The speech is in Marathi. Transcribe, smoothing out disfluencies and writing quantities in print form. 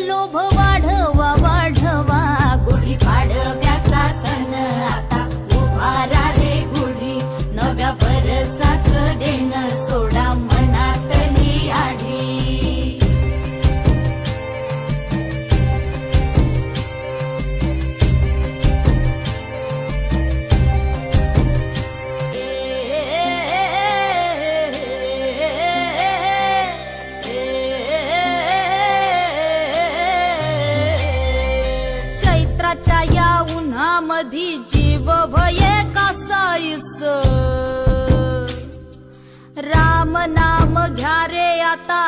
लोभ वाढवा वाढवा, गुढी पाडव्याचा सण आता उभारा रे गुढी, नव्या बरसाचं देणं सोडा मनातली आढी. चैत्राच्या या उन्हामधी जीव भये कासाईस, राम नाम घ्या रे आता.